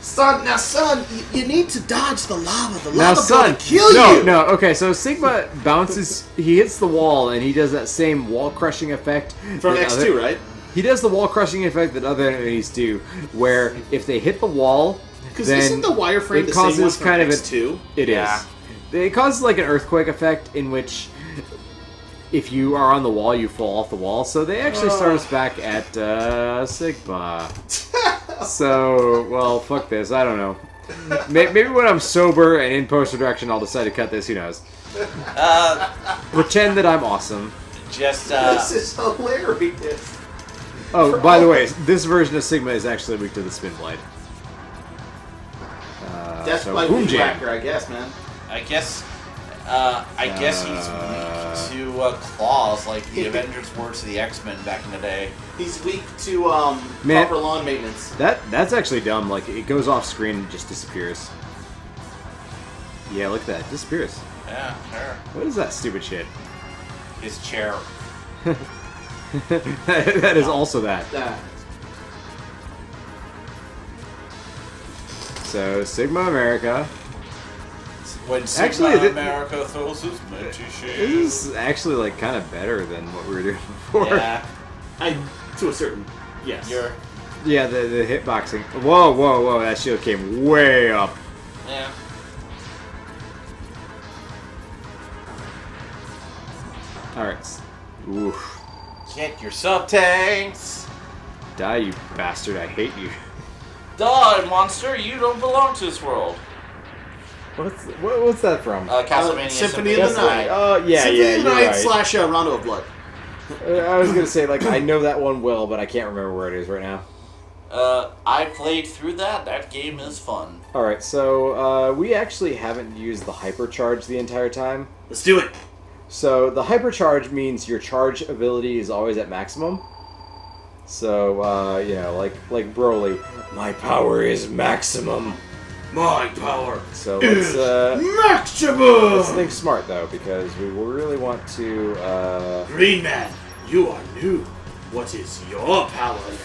S3: Son, you need to dodge the lava. The
S2: Now,
S3: lava's
S2: son,
S3: gonna kill
S2: no,
S3: you.
S2: no, okay, so Sigma bounces, he hits the wall, and he does that same wall-crushing effect.
S3: From
S2: that
S3: X2, right?
S2: He does the wall-crushing effect that other enemies do, where if they hit the wall,
S3: Because
S2: then
S3: isn't the wireframe
S2: it
S3: the same one
S2: causes
S3: from
S2: kind of a...
S3: X2?
S2: It is.
S1: Yeah.
S2: It causes like an earthquake effect in which if you are on the wall, you fall off the wall. So they actually start us back at Sigma. So, well, fuck this. I don't know. Maybe when I'm sober and in post-production, I'll decide to cut this. Who knows? Pretend that I'm awesome.
S1: Just
S3: This is hilarious.
S2: Oh, by the way, this version of Sigma is actually weak to the spin blade.
S3: That's
S2: so
S3: my
S2: boom
S3: boom
S2: jam.
S3: whacker, I guess, man.
S1: I guess he's weak to claws, like the Avengers were to the X-Men back in the day.
S3: He's weak to
S2: Man.
S3: proper lawn maintenance.
S2: That's actually dumb. Like, it goes off screen and just disappears. Yeah, look at that. It disappears.
S1: Yeah, sure.
S2: What is that stupid shit?
S1: His chair.
S2: That is also that. So, Sigma America.
S1: When Sigma
S2: Actually,
S1: America throws his Menchi shade.
S2: This is actually, like, kind of better than what we were doing before.
S1: Yeah.
S3: To a certain... Yes.
S2: Yeah, the hitboxing. Whoa, that shield came way up.
S1: Yeah.
S2: Alright. Oof.
S1: Get your sub-tanks!
S2: Die, you bastard, I hate you.
S1: Die, monster! You don't belong to this world!
S2: What's that from?
S1: Castlevania
S3: Symphony of the Night.
S2: Oh, yeah,
S3: Symphony
S2: yeah,
S3: of the
S2: you're
S3: Night
S2: right.
S3: / Rondo of Blood.
S2: I was gonna say, like, I know that one well, but I can't remember where it is right now.
S1: I played through that. That game is fun.
S2: Alright, so, we actually haven't used the hypercharge the entire time.
S3: Let's do it.
S2: So, the hypercharge means your charge ability is always at maximum. So, you know, like Broly, my power is maximum.
S3: My power.
S2: So, let's,
S3: Maximum!
S2: let's think smart, though, because we will really want to,
S3: Green Man, you are new. What is your power level?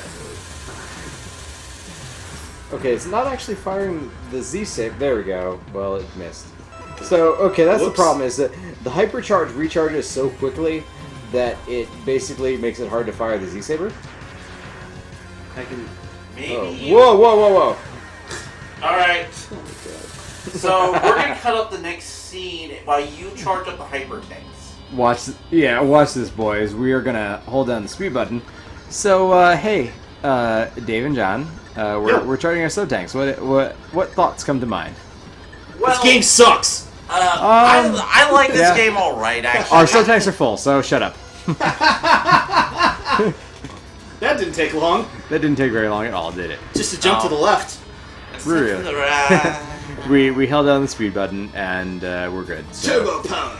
S2: Okay, it's not actually firing the Z-Sabre. There we go. Well, it missed. So, okay, that's the problem, is that the hypercharge recharges so quickly that it basically makes it hard to fire the Z-Sabre.
S3: I can...
S1: Maybe.
S2: Oh. Whoa.
S1: Alright. So, we're gonna cut up the next scene while you charge up the hyper tanks.
S2: Watch this, boys. We are gonna hold down the speed button. So, hey, Dave and John, we're charging our sub tanks. What thoughts come to mind?
S1: Well,
S3: this game sucks!
S1: I like this
S2: yeah.
S1: game alright, actually.
S2: Our sub tanks are full, so shut up.
S3: That didn't take long.
S2: That didn't take very long at all, did it?
S3: Just to jump to the left.
S2: Really? We held down the speed button and we're good. So.
S3: Turbo power.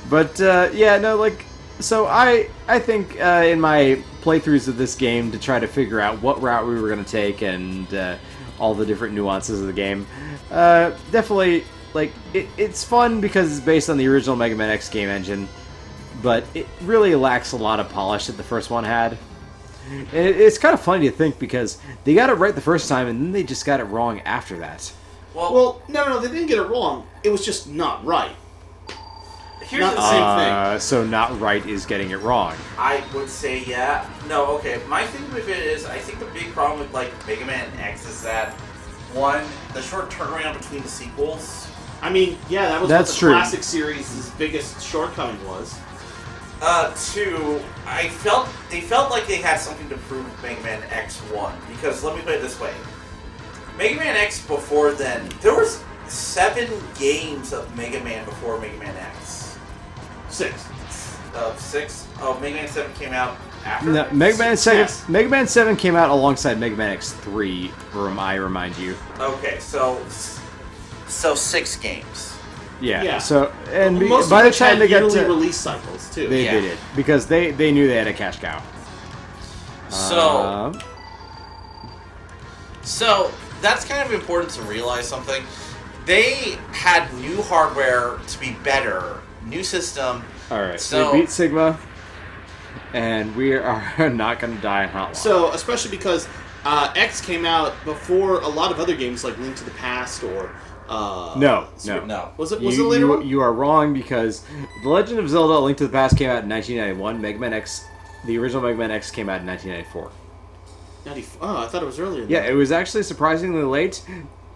S2: But yeah, no, like, so I think in my playthroughs of this game to try to figure out what route we were going to take and all the different nuances of the game, definitely, like, it's fun because it's based on the original Mega Man X game engine, but it really lacks a lot of polish that the first one had. And it's kind of funny to think because they got it right the first time and then they just got it wrong after that.
S3: Well, no, they didn't get it wrong. It was just not right.
S1: Here's
S3: Not the same thing.
S2: So not right is getting it wrong.
S1: I would say, yeah. No, okay. My thing with it is, I think the big problem with, like, Mega Man X is that, one, the short turnaround between the sequels.
S3: I mean, yeah, that was
S2: That's
S3: what the
S2: true.
S3: classic series' biggest shortcoming was.
S1: Two, they felt like they had something to prove with Mega Man X1. Because, let me put it this way. Mega Man X before then, there was 7 games of Mega Man before Mega Man X.
S3: 6.
S1: 6? Oh, Mega Man 7 came out after?
S2: No, Mega Man 7.
S3: Yes.
S2: Mega Man 7 came out alongside Mega Man X3. I remind you.
S1: Okay, so 6 games.
S2: Yeah. So and
S3: Most
S2: by
S3: of
S2: the
S3: which
S2: time
S3: had
S2: they got
S3: yearly
S2: to,
S3: release cycles too.
S2: they
S1: Yeah.
S2: did it because they knew they had a cash cow.
S1: So that's kind of important to realize something. They had new hardware to be better, new system.
S2: All right.
S1: So-
S2: We beat Sigma, and we are not going to die in Hotline.
S3: So, especially because X came out before a lot of other games like Link to the Past or
S2: No.
S3: Was it later on?
S2: You are wrong because The Legend of Zelda: A Link to the Past came out in 1991. Mega Man X, the original Mega Man X, came out in 1994.
S3: Oh, I thought it was earlier than
S2: Yeah,
S3: that.
S2: it was actually surprisingly late.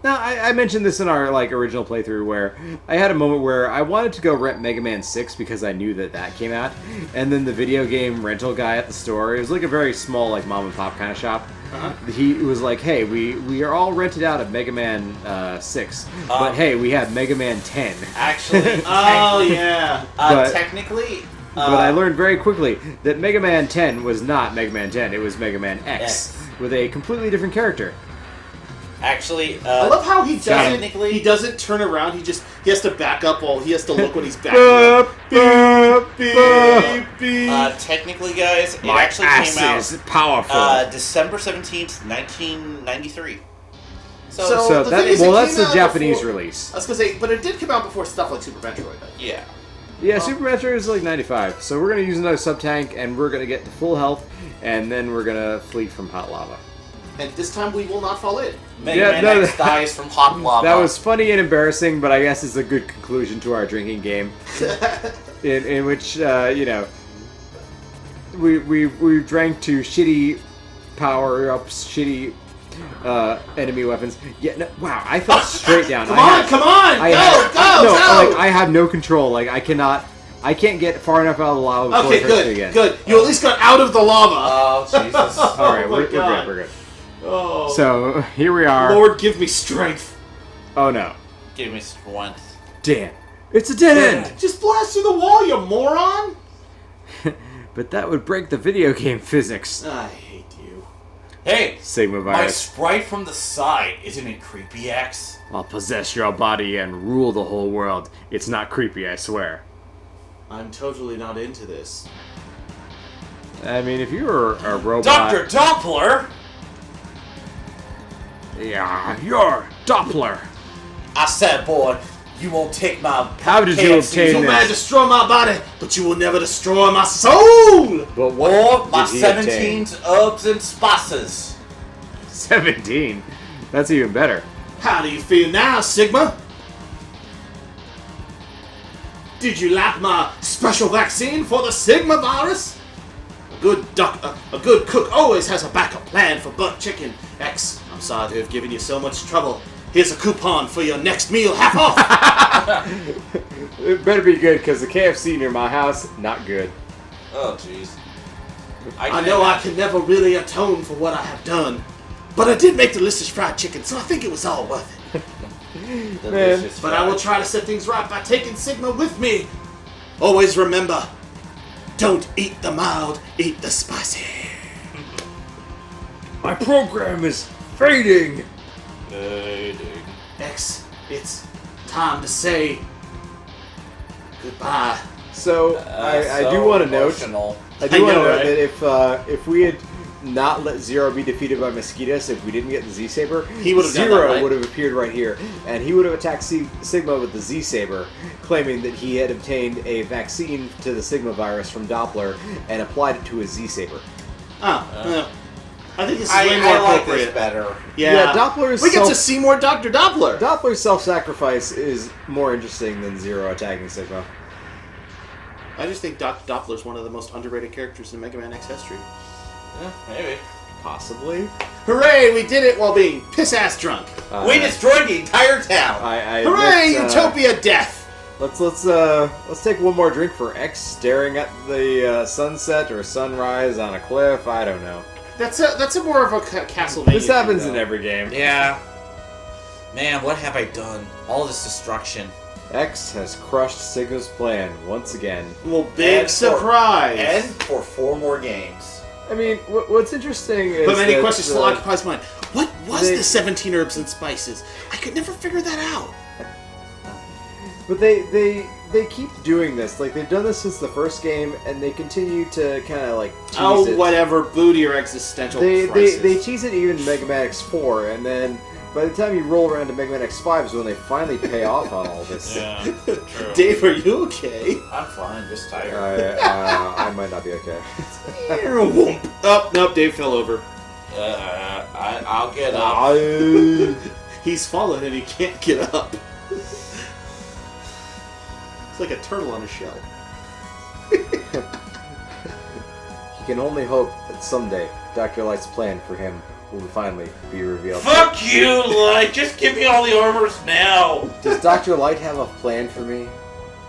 S2: Now, I mentioned this in our original playthrough where I had a moment where I wanted to go rent Mega Man 6 because I knew that came out, and then the video game rental guy at the store, it was like a very small mom and pop kind of shop. He was like, "Hey, we are all rented out of Mega Man 6, but hey, we have Mega Man 10."
S1: Actually,
S3: Oh yeah.
S2: But-
S1: technically,
S2: But I learned very quickly that Mega Man 10 was not Mega Man 10; it was Mega Man X with a completely different character.
S1: Actually,
S3: I love how he
S1: technically-
S3: doesn't turn around. He has to back up while he has to look when he's backing up.
S1: technically, guys, it
S2: My
S1: actually
S2: ass
S1: came out
S2: is powerful.
S1: December 17th, 1993.
S3: So the thing is, it
S2: that's
S3: came
S2: the
S3: out
S2: Japanese
S3: before-
S2: release.
S3: I was gonna say, but it did come out before stuff like Super Metroid.
S1: Yeah.
S2: Yeah, Super Metroid is like 95. So we're gonna use another sub tank, and we're gonna get to full health, and then we're gonna flee from hot lava.
S3: And this time we will not fall in.
S1: Mega Man X dies from hot lava.
S2: That was funny and embarrassing, but I guess it's a good conclusion to our drinking game, in which you know we drank to shitty power ups, shitty enemy weapons. Yeah, no, wow, I fell straight down.
S3: Come on! Go!
S2: I have no control. Like I can't get far enough out of the lava before
S3: Okay,
S2: it hurts me again.
S3: good. You at least got out of the lava.
S1: Oh Jesus!
S2: All right,
S3: Oh my
S2: we're
S3: God.
S2: good. We're good.
S3: Oh.
S2: So here we are.
S3: Lord, give me strength.
S2: Oh no!
S1: Give me strength.
S2: Damn! It's a dead end.
S3: Just blast through the wall, you moron!
S2: But that would break the video game physics.
S3: I hate you.
S1: Hey,
S2: Sigma
S1: my
S2: virus.
S1: sprite from the side, isn't it creepy, X?
S2: I'll possess your body and rule the whole world. It's not creepy, I swear.
S3: I'm totally not into this.
S2: I mean, if you were a robot...
S1: Dr. Doppler!
S2: Yeah, you're Doppler.
S1: I said, boy, you won't take my
S2: How did you obtain
S3: You
S2: this?
S3: may destroy my body, but you will never destroy my soul!
S2: But what
S1: Or my
S2: did he
S1: 17
S2: obtain?
S1: herbs and spices.
S2: 17? That's even better.
S3: How do you feel now, Sigma? Did you like my special vaccine for the Sigma virus? A good cook always has a backup plan for burnt chicken. X, I'm sorry to have given you so much trouble. Here's a coupon for your next meal, half off.
S2: It better be good, because the KFC near my house, not good.
S1: Oh, jeez.
S3: I know I can never really atone for what I have done, but I did make delicious fried chicken, so I think it was all worth it.
S1: Delicious
S3: But I will
S1: fried.
S3: try to set things right by taking Sigma with me. Always remember, don't eat the mild, eat the spicy.
S2: My program is fading.
S3: X, it's time to say goodbye.
S2: So, I do want to note...
S1: Emotional.
S2: I do want to
S3: know,
S2: note
S3: right?
S2: that if we had not let Zero be defeated by mosquitoes, if we didn't get the Z-Sabre,
S3: He would have done that,
S2: Zero
S3: right?
S2: would have appeared right here, and he would have attacked Sigma with the Z-Sabre, claiming that he had obtained a vaccine to the Sigma virus from Doppler and applied it to his Z-Sabre.
S3: I think this is way more
S1: I like
S3: appropriate.
S1: this better.
S2: Yeah, Doppler's
S3: We get to
S2: self-
S3: see more Dr. Doppler.
S2: Doppler's self-sacrifice is more interesting than Zero attacking Sigma.
S3: I just think Dr. Doppler's one of the most underrated characters in Mega Man X history.
S1: Yeah, maybe.
S2: Possibly.
S3: Hooray, we did it while being piss-ass drunk.
S1: We destroyed the entire town.
S3: Hooray, Utopia death!
S2: Let's take one more drink for X staring at the sunset or sunrise on a cliff. I don't know.
S3: That's a more of a Castlevania.
S2: This happens
S3: thing,
S2: in
S3: though.
S2: every game.
S1: Yeah. Man, what have I done? All this destruction.
S2: X has crushed Sigma's plan once again.
S3: Well, big surprise.
S1: And for 4 more games.
S2: I mean, what's interesting is
S3: But many
S2: that,
S3: questions still occupy his mind. What was
S2: they-
S3: the 17 herbs and spices? I could never figure that out.
S2: But they keep doing this. Like, they've done this since the first game, and they continue to kind of, like, tease it.
S3: Whatever. Boo to your existential
S2: They
S3: crisis.
S2: tease it even in Mega Man X4, and then by the time you roll around to Mega Man X5 is when they finally pay off on all this.
S1: Yeah, true.
S3: Dave, are you okay?
S1: I'm fine, just tired.
S2: I might not be okay.
S3: Oh, nope, Dave fell over.
S1: I'll get up.
S3: He's fallen and he can't get up. It's like a turtle on a shell.
S2: He can only hope that someday Dr. Light's plan for him will finally be revealed.
S1: Fuck you, Light! Just give me all the armors now!
S2: Does Dr. Light have a plan for me?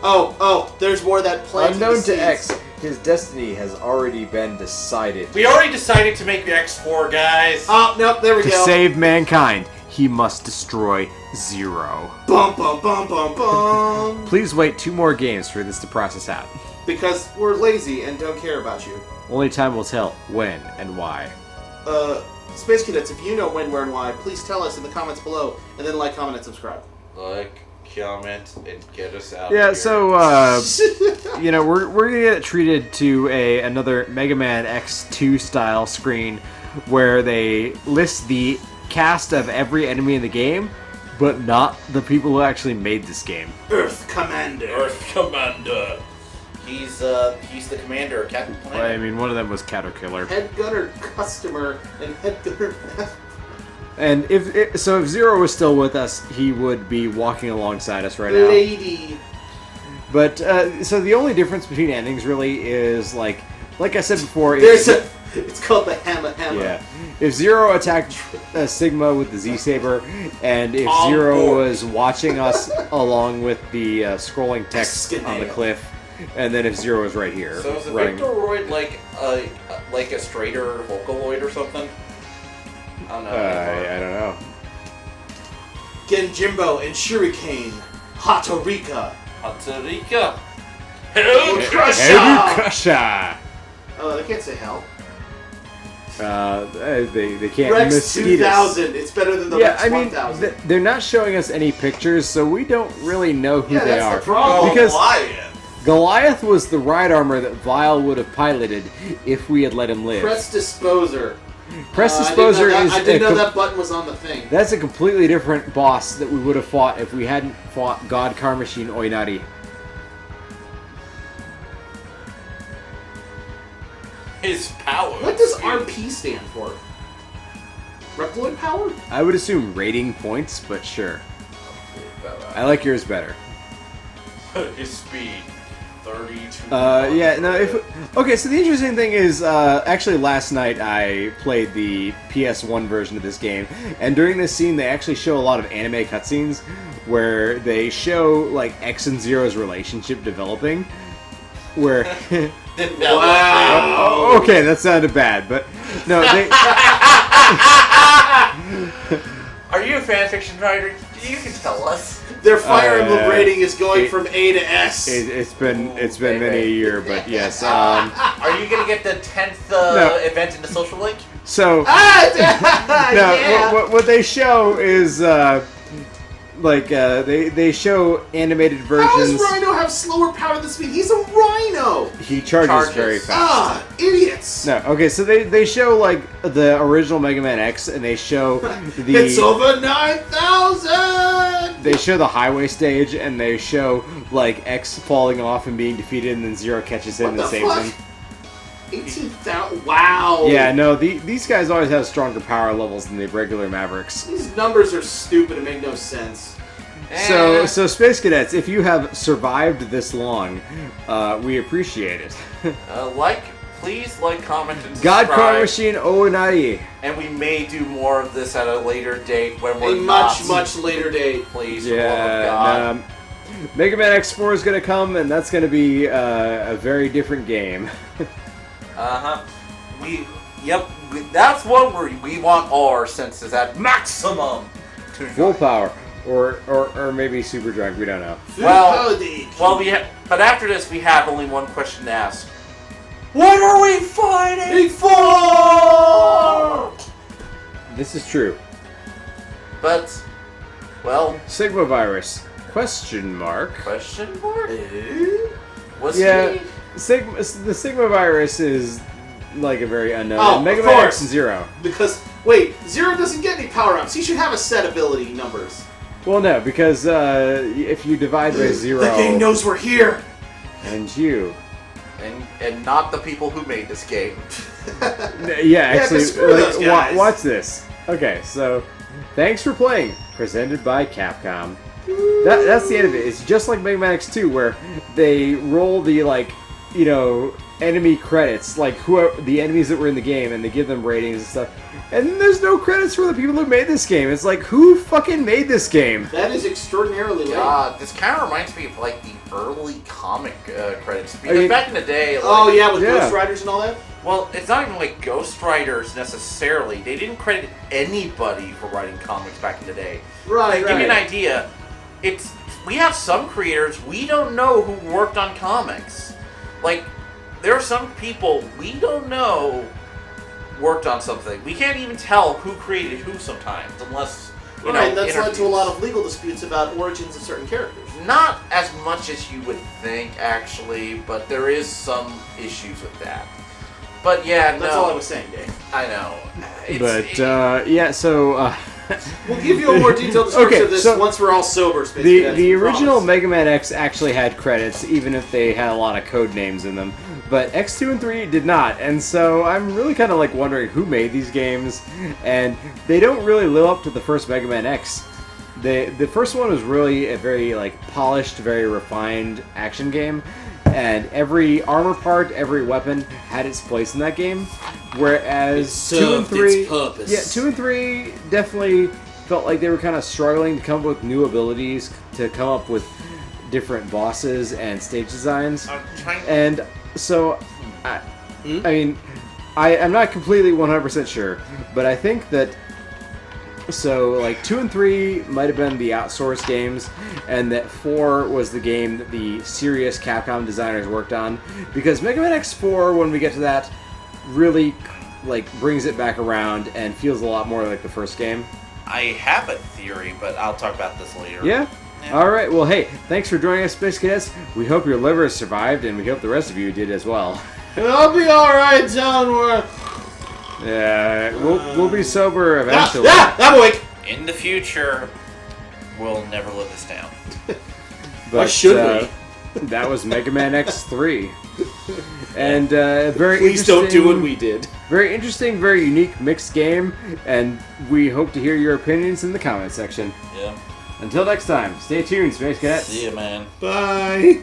S3: Oh, there's more of that plan.
S2: Unknown to X, his destiny has already been decided.
S1: We already decided to make the X4, guys.
S3: Oh, nope, there we
S2: To
S3: go.
S2: save mankind, he must destroy Zero.
S3: Bum, bum, bum, bum, bum.
S2: Please wait 2 more games for this to process out.
S3: Because we're lazy and don't care about you.
S2: Only time will tell when and why.
S3: Space Cadets, if you know when, where, and why, please tell us in the comments below, and then like, comment, and subscribe.
S1: Like, comment, and get us out
S2: Yeah,
S1: of here.
S2: so, you know, we're gonna get treated to another Mega Man X2 style screen where they list the cast of every enemy in the game, but not the people who actually made this game.
S3: Earth Commander.
S4: Earth Commander.
S1: He's the commander, Captain Planet.
S2: I mean, one of them was Caterkiller.
S3: Head Gunner Customer and Head Gunner.
S2: And if Zero was still with us, he would be walking alongside us right now.
S3: Lady.
S2: But so the only difference between endings really is like I said before.
S3: It's called the Hammer.
S2: Yeah. If Zero attacked Sigma with the Z-Sabre, and if
S3: On
S2: Zero
S3: board.
S2: was watching us along with the scrolling text on the cliff, and then if Zero was right here.
S1: So is the
S2: running.
S1: Victoroid like a straighter Vocaloid or something? I don't know.
S2: I don't know.
S3: Genjimbo and Shuriken. Hatorika.
S1: Hatarika.
S4: Hell
S3: Crusher!
S2: Crusher!
S3: Oh, they can't say hell.
S2: They can't
S3: Rex
S2: mosquitoes.
S3: 2000. It's better than the
S2: Yeah,
S3: Rex
S2: I mean,
S3: 1000.
S2: they're not showing us any pictures, so we don't really know who
S3: Yeah,
S2: they
S3: that's
S2: are.
S3: the problem.
S2: Because
S1: Goliath.
S2: Goliath was the ride armor that Vile would have piloted if we had let him live.
S3: Press Disposer.
S2: Press Disposer is
S3: I didn't know that button was on the thing.
S2: that's a completely different boss that we would have fought if we hadn't fought God Car Machine Oinari.
S1: His power.
S3: What does RP stand for? Reploid power?
S2: I would assume rating points, but sure. I like yours better.
S1: His speed. 32.
S2: Yeah, no, okay, so the interesting thing is, actually last night I played the PS1 version of this game, and during this scene they actually show a lot of anime cutscenes where they show, like, X and Zero's relationship developing, where...
S3: Wow.
S2: Oh, okay, that sounded bad, but no, they...
S1: Are you a fanfiction writer? You can tell us.
S3: Their Fire Emblem
S2: yeah.
S3: rating is going from A to S.
S2: It's been many a year, but yes.
S1: Are you gonna get the 10th
S2: No.
S1: event in the social link?
S2: So
S3: Ah,
S2: no,
S3: yeah.
S2: what they show is they show animated
S3: How
S2: versions.
S3: does Rhino have slower power than speed? He's a Rhino!
S2: He charges very fast.
S3: Ah, idiots!
S2: No, okay, so they show like the original Mega Man X, and they show
S3: It's
S2: the
S3: over 9,000!
S2: they show the highway stage, and they show like X falling off and being defeated, and then Zero catches him
S3: What
S2: and
S3: the
S2: saves
S3: fuck?
S2: him.
S3: 18,000. Wow!
S2: Yeah, no, these guys always have stronger power levels than the regular Mavericks.
S3: These numbers are stupid and make no sense.
S2: So Space Cadets, if you have survived this long, we appreciate it.
S1: Please like, comment, and
S2: God
S1: subscribe.
S2: Car Machine Oinai.
S1: And we may do more of this at a later date when
S3: A
S1: we're
S3: much,
S1: not.
S3: much later date.
S1: Please, for the love of
S2: Yeah,
S1: God.
S2: Mega Man X4 is going to come, and that's going to be a very different game.
S1: That's what we want our senses at maximum.
S2: Full power. Or maybe super drunk, we don't know.
S1: Well, but after this, we have only one question to ask. What are we fighting for?
S2: This is true.
S1: But, well,
S2: Sigma virus? Question mark.
S1: question mark? Was
S2: Yeah,
S1: he?
S2: the Sigma virus is like a very unknown.
S3: Oh,
S2: Mega
S3: of
S2: Man
S3: course.
S2: X and Zero.
S3: Because, wait, Zero doesn't get any power-ups. He should have a set ability numbers.
S2: Well, no, because if you divide by zero,
S3: The game knows we're here!
S2: and you,
S1: And not the people who made this game.
S2: yeah, actually,
S3: 'cause screw those guys.
S2: watch this. Okay, so thanks for playing. Presented by Capcom. That's the end of it. It's just like Mega Man X2, where they roll the enemy credits, like the enemies that were in the game, and they give them ratings and stuff. And then there's no credits for the people who made this game. It's like, who fucking made this game?
S3: That is extraordinarily late.
S1: God, this kind of reminds me of like the early comic credits. Because
S2: I mean-
S1: back in the day, like,
S3: Oh, yeah, with
S2: Yeah.
S3: Ghost Riders and all that?
S1: well, it's not even like Ghost Riders necessarily. They didn't credit anybody for writing comics back in the day.
S3: Right,
S1: To give you an idea, we have some creators we don't know who worked on comics. Like, there are some people we don't know worked on something. We can't even tell who created who sometimes, unless
S3: Right, that's led to a
S1: interviews.
S3: lot of legal disputes about origins of certain characters.
S1: Not as much as you would think, actually, but there is some issues with that. But yeah,
S3: That's all I was saying, Dave.
S1: I know.
S2: So
S3: We'll give you a more detailed description
S2: Okay,
S3: of this
S2: so
S3: once we're all sober, Space
S2: the
S3: Cadets,
S2: the
S3: we
S2: original
S3: promise.
S2: Mega Man X actually had credits, even if they had a lot of code names in them. But X2 and 3 did not, and so I'm really kind of like wondering who made these games, and they don't really live up to the first Mega Man X. The first one was really a very like polished, very refined action game, and every armor part, every weapon had its place in that game. Whereas
S3: It
S2: 2 and
S3: served its
S2: 3,
S3: purpose.
S2: yeah, 2 and 3 definitely felt like they were kind of struggling to come up with new abilities, to come up with different bosses and stage designs.
S1: I'm trying.
S2: And so, I mean, I'm not completely 100% sure, but I think that, so, like, 2 and 3 might have been the outsourced games, and that 4 was the game that the serious Capcom designers worked on, because Mega Man X4, when we get to that, really, like, brings it back around and feels a lot more like the first game.
S1: I have a theory, but I'll talk about this later.
S2: Yeah? Alright, well, hey, thanks for joining us, Space Cadets. We hope your liver has survived, and we hope the rest of you did as well.
S3: I'll be alright, don't worry.
S2: Yeah, we'll be sober eventually.
S3: I'm awake.
S1: In the future, we'll never live this down.
S2: But,
S3: Or should we?
S2: That was Mega Man X3. And very
S3: Please don't do what
S2: interesting-
S3: we did.
S2: Very interesting, very unique mixed game, and we hope to hear your opinions in the comment section.
S1: Yeah.
S2: Until next time, stay tuned, Space Cadets.
S1: See ya, man.
S3: Bye.